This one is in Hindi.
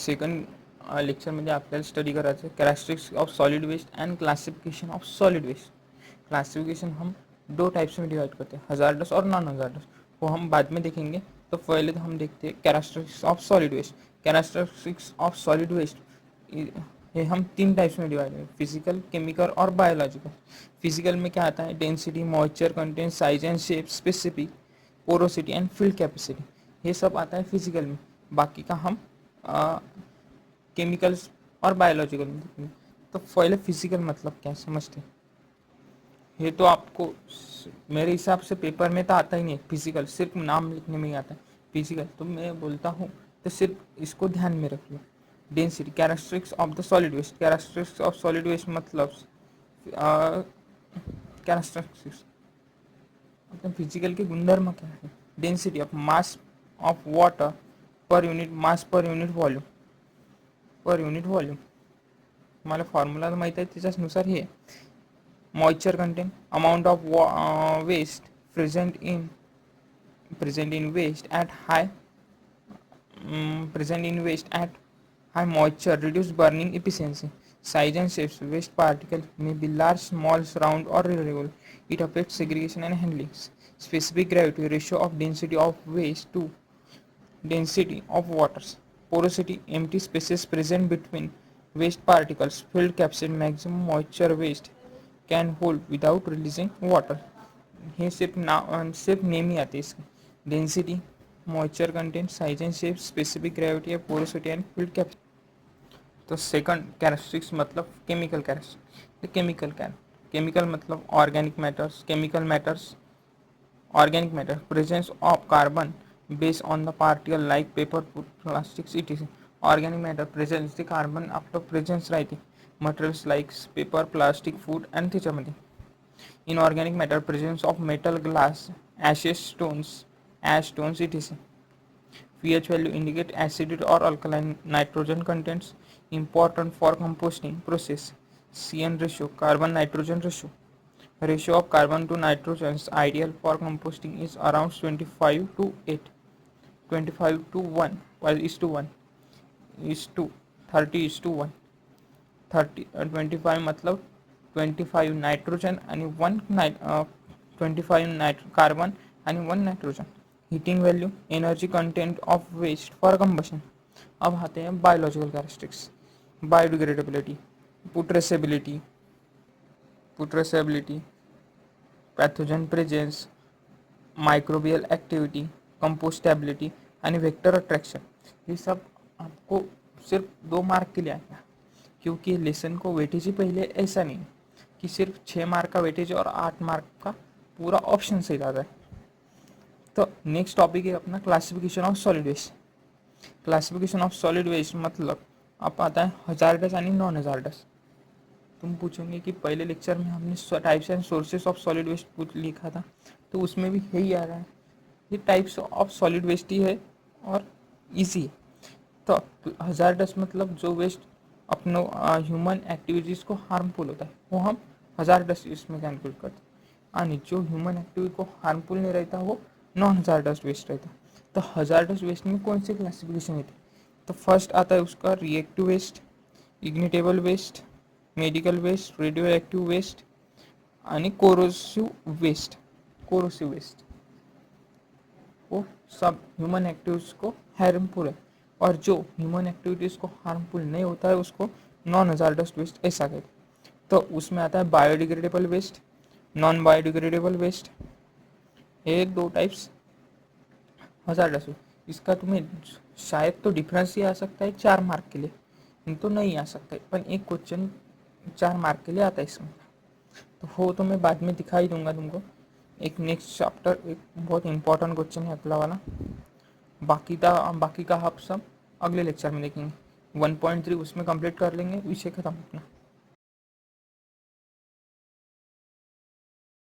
सेकंड लेक्चरमध्ये आपल्याला स्टडी करायचं है characteristics of solid waste and classification of solid waste. Classification हम दो टाइप्स में डिवाइड करते हैं, हजार्डस और नॉन हजार्डस, वो हम बाद में देखेंगे। तो पहले तो हम देखते हैं characteristics of solid waste. Characteristics of solid waste ये हम तीन टाइप्स में डिवाइड है, फिजिकल, केमिकल और बायोलॉजिकल। फिजिकल में क्या आता है, density, moisture content, size and shape, specific, porosity and field capacity, ये सब आता है फिजिकल में। बाकी का हम केमिकल्स और बायोलॉजिकल में देखेंगे। तो पहले फिजिकल मतलब क्या समझते हैं, ये तो आपको मेरे हिसाब से पेपर में तो आता ही नहीं फिजिकल, सिर्फ नाम लिखने में ही आता है फिजिकल। तो मैं बोलता हूँ तो सिर्फ इसको ध्यान में रखिए। Density, characteristics of the solid waste. Characteristics of solid waste मतलब कैरेक्टरिस्टिक्स मतलब फिजिकल के गुणधर्म क्या है। Density of mass of water per unit mass per unit volume, per unit volume मला फॉर्म्युला तर माहीत आहे त्याच्यानुसार हे। Moisture content, amount of waste present in waste at high high moisture reduce burning efficiency. Size and shapes, waste particle may be large, small, round or irregular. It affects segregation and handling. Specific gravity, ratio of density of waste to density of waters. Porosity, empty spaces present between waste particles. Filled capacity, maximum moisture waste can hold without releasing water. हे सिर्फ नेम ही आते इसके। Density, moisture content, size and shape, specific gravity, porosity and field capacity. तो सेकंड कैरेक्टरिस्टिक्स मतलब केमिकल कैरेक्टरिस्टिक्स। केमिकल मतलब organic matters, organic matter, presence of carbon based on the particle like paper, plastics etc.. Organic matter presence, ते कार्बन आपलं प्रेजेंस राहते materials like paper, plastic, food आणि त्याच्यामध्ये। Inorganic matter presence of metal, glass, ash stones etc. pH value indicate acidity or alkaline. Nitrogen contents important for composting process. CN ratio, carbon nitrogen ratio. Ratio of carbon to nitrogen ideal for composting is around 25 to 8, 25 to 1 is to 1 is to 30 is to 1। 25 मतलब 25 नाइट्रोजन आणि 25 कार्बन आणि 1 nitrogen. Heating value, energy content of waste for combustion. अब आते हैं biological characteristics. Biodegradability, putrescibility, pathogen presence, microbial activity, compostability आणि वेक्टर अट्रैक्शन। ये सब आपको सिर्फ 2 मार्क के लिए आएगा, क्योंकि लेसन को वेटेज ही पहले ऐसा नहीं कि सिर्फ 6 मार्क का वेटेज और 8 मार्क का पूरा ऑप्शन सही आता है। तो नेक्स्ट टॉपिक है अपना classification of solid waste. Classification of solid waste मतलब अब आता है हजार्डस आणि नॉन हजार्डस। तुम पूछोगे कि पहले लेक्चर में हमने types and sources of solid waste लिखा था, तो उसमें भी यही आ रहा है, ये टाइप्स ऑफ सॉलिड वेस्ट ही है और इजी है। तो हजार्डस मतलब जो वेस्ट अपने ह्यूमन एक्टिविटीज़ को हार्मफुल होता है वो हम हजार्डस इसमें कैलकुलेट करते हैं, और जो ह्यूमन एक्टिविटी को हार्मफुल नहीं रहता वो नॉन हजार्डस वेस्ट रहता है। तो हजार्डस वेस्ट में कौन सी क्लासिफिकेशन होती है, तो फर्स्ट आता है उसका reactive waste, ignitable waste, medical waste, radioactive waste आणि कोरोसिव वेस्ट। वो सब ह्यूमन एक्टिविटीज़ को हार्मफुल है, और जो ह्यूमन एक्टिविटीज़ को हार्मफुल नहीं होता है उसको नॉन हजार्डस वेस्ट ऐसा कहते हैं। तो उसमें आता है biodegradable waste, non biodegradable waste, ये 2 टाइप्स हजार्डस वेस्ट। इसका तुम्हें शायद तो डिफरेंस ही आ सकता है 4 मार्क के लिए, नहीं तो नहीं आ सकता है, पर एक क्वेश्चन 4 मार्क के लिए आता है इसमें। तो वो तो मैं बाद में दिखा ही दूंगा तुमको। एक नेक्स्ट चैप्टर एक बहुत इंपॉर्टेंट क्वेश्चन है अगला वाला, बाकी का आप सब अगले लेक्चर में देखेंगे। 1.3 उसमें कंप्लीट कर लेंगे, विषय खत्म अपना।